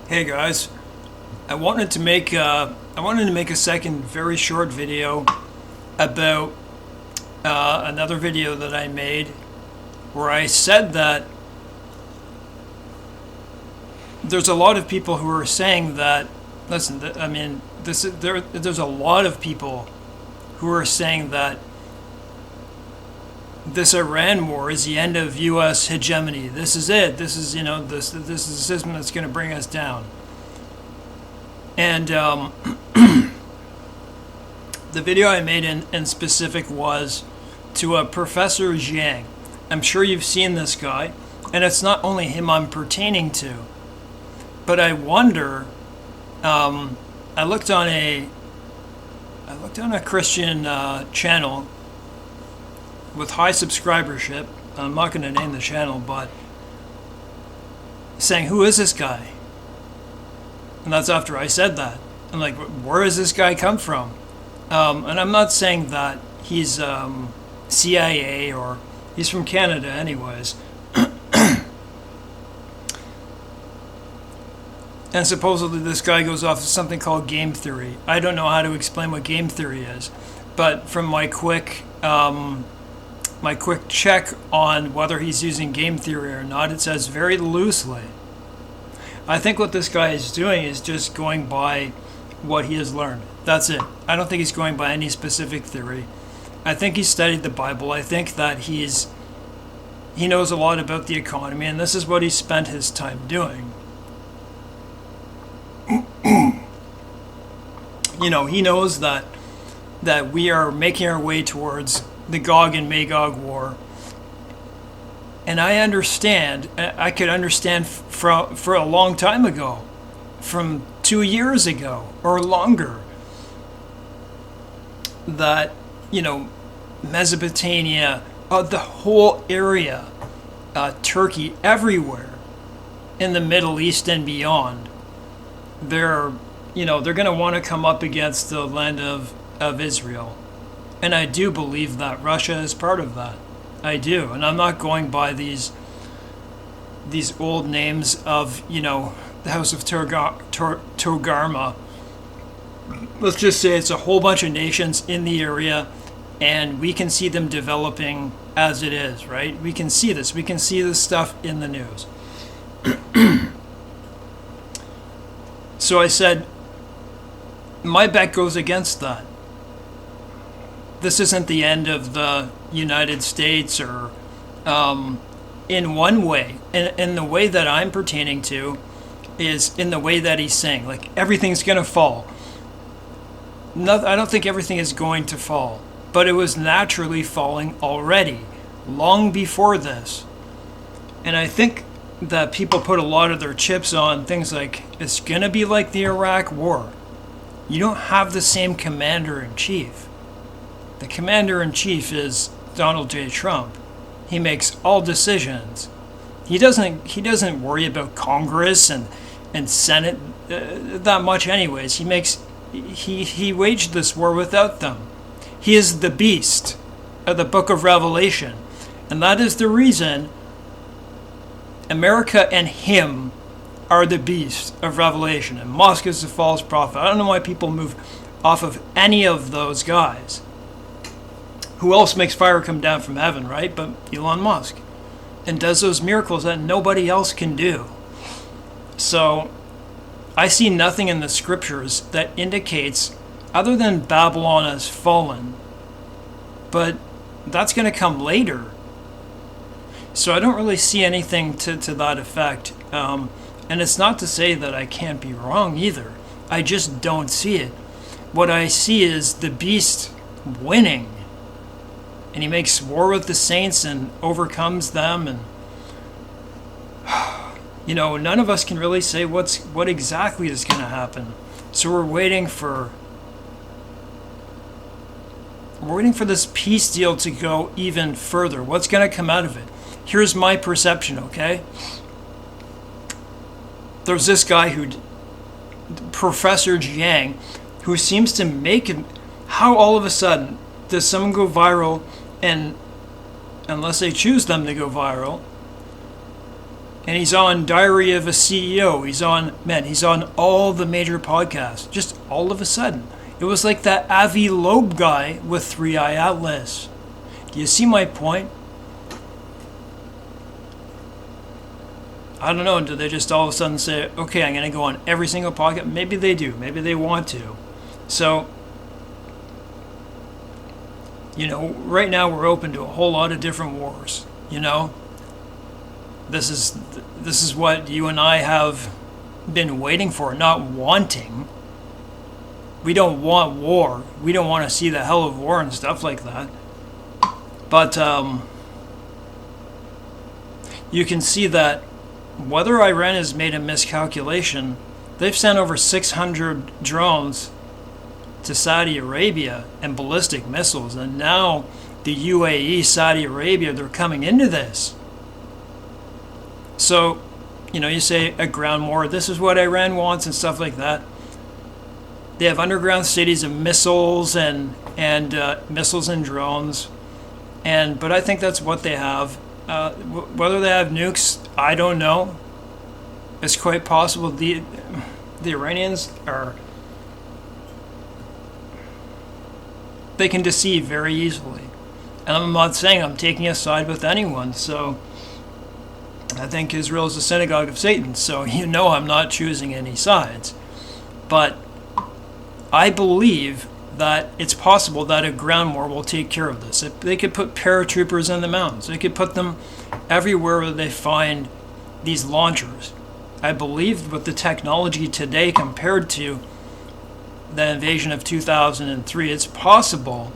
Hey guys, I wanted to make a second very short video about another video that I made where I said that there's a lot of people who are saying that. Listen, there's a lot of people who are saying that this Iran war is the end of U.S. hegemony. This is it. This is this is the system that's going to bring us down. And the video I made in specific was to Professor Jiang. I'm sure you've seen this guy, and it's not only him I'm pertaining to, but I wonder. I looked on a Christian channel with high subscribership. I'm not going to name the channel, but saying, who is this guy? And that's after I said that. I'm like, where does this guy come from? And I'm not saying that he's CIA or he's from Canada anyways. And supposedly this guy goes off of something called game theory. I don't know how to explain what game theory is, but from my quick check on whether he's using game theory or not, it says very loosely. I think what this guy is doing is just going by what he has learned. That's it. I don't think he's going by any specific theory. I think he's studied the Bible. I think that he knows a lot about the economy, and this is what he spent his time doing. He knows that we are making our way towards the Gog and Magog war. And I could understand for a long time ago, from 2 years ago or longer, that, Mesopotamia, the whole area, Turkey, everywhere in the Middle East and beyond, they're going to want to come up against the land of Israel. And I do believe that Russia is part of that. I do. And I'm not going by these old names of, the House of Togarma. Let's just say it's a whole bunch of nations in the area, and we can see them developing as it is, right? We can see this. We can see this stuff in the news. So I said, my bet goes against that. This isn't the end of the United States, or in one way, in the way that I'm pertaining to, is in the way that he's saying, like, everything's going to fall. I don't think everything is going to fall, but it was naturally falling already, long before this. And I think that people put a lot of their chips on things like, it's going to be like the Iraq War. You don't have the same commander-in-chief. The commander-in-chief is Donald J. Trump. He makes all decisions. He doesn't worry about Congress and Senate that much anyways. He waged this war without them. He is the beast of the book of Revelation. And that is the reason America and him are the beast of Revelation. And Musk is the false prophet. I don't know why people move off of any of those guys. Who else makes fire come down from heaven, right? But Elon Musk. And does those miracles that nobody else can do. So I see nothing in the scriptures that indicates, other than Babylon has fallen, but that's going to come later. So I don't really see anything to that effect. And it's not to say that I can't be wrong either. I just don't see it. What I see is the beast winning. And he makes war with the saints and overcomes them. And, none of us can really say what exactly is going to happen. So we're waiting for this peace deal to go even further. What's going to come out of it? Here's my perception, okay? There's this guy Professor Jiang, who seems to make it. How all of a sudden does someone go viral, and unless they choose them to go viral, And he's on Diary of a CEO. He's on all the major podcasts. Just all of a sudden. It was like that Avi Loeb guy with 3-Eye Atlas. Do you see my point? I don't know. Do they just all of a sudden say, okay, I'm going to go on every single podcast? Maybe they do. Maybe they want to. So, right now we're open to a whole lot of different wars. This is what you and I have been waiting for, not wanting. We don't want war. We don't want to see the hell of war and stuff like that. But you can see that whether Iran has made a miscalculation, they've sent over 600 drones to Saudi Arabia and ballistic missiles. And now the UAE, Saudi Arabia, they're coming into this. So, you say a ground war, this is what Iran wants and stuff like that. They have underground cities of missiles and missiles and drones, but I think that's what they have. Whether they have nukes, I don't know. It's quite possible. The Iranians they can deceive very easily, and I'm not saying I'm taking a side with anyone. So I think Israel is a synagogue of Satan. So I'm not choosing any sides, but I believe that it's possible that a ground war will take care of this. If they could put paratroopers in the mountains. They could put them everywhere where they find these launchers. I believe with the technology today compared to the invasion of 2003, it's possible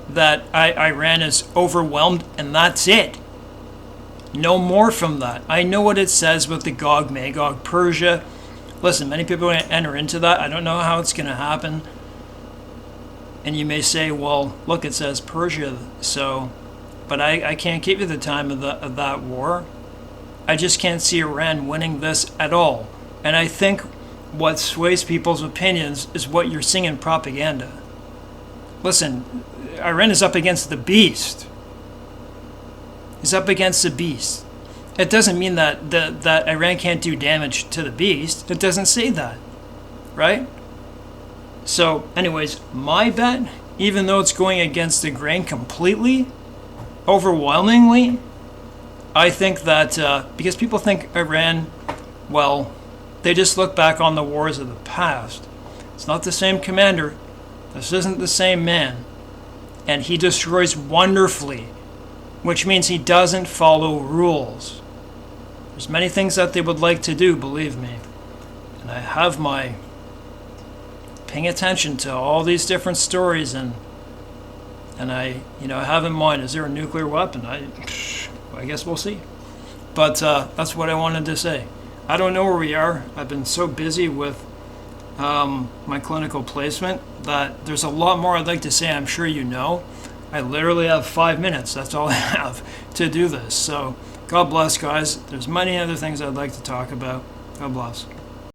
that Iran is overwhelmed and that's it. No more from that. I know what it says with the Gog Magog Persia. Listen, many people are going to enter into that. I don't know how it's going to happen. And you may say, well, look, it says Persia, so... But I can't give you the time of that war. I just can't see Iran winning this at all. And I think what sways people's opinions is what you're seeing in propaganda. Listen, Iran is up against the beast. He's up against the beast. It doesn't mean that Iran can't do damage to the beast. It doesn't say that, right? So, anyways, my bet, even though it's going against the grain completely, overwhelmingly, I think that because people think Iran, well, they just look back on the wars of the past. It's not the same commander. This isn't the same man. And he destroys wonderfully, which means he doesn't follow rules. There's many things that they would like to do, believe me. And I have my paying attention to all these different stories, and I have in mind, is there a nuclear weapon? I guess we'll see. But that's what I wanted to say. I don't know where we are. I've been so busy with my clinical placement that there's a lot more I'd like to say. I'm sure you know. I literally have 5 minutes. That's all I have to do this. So God bless, guys. There's many other things I'd like to talk about. God bless.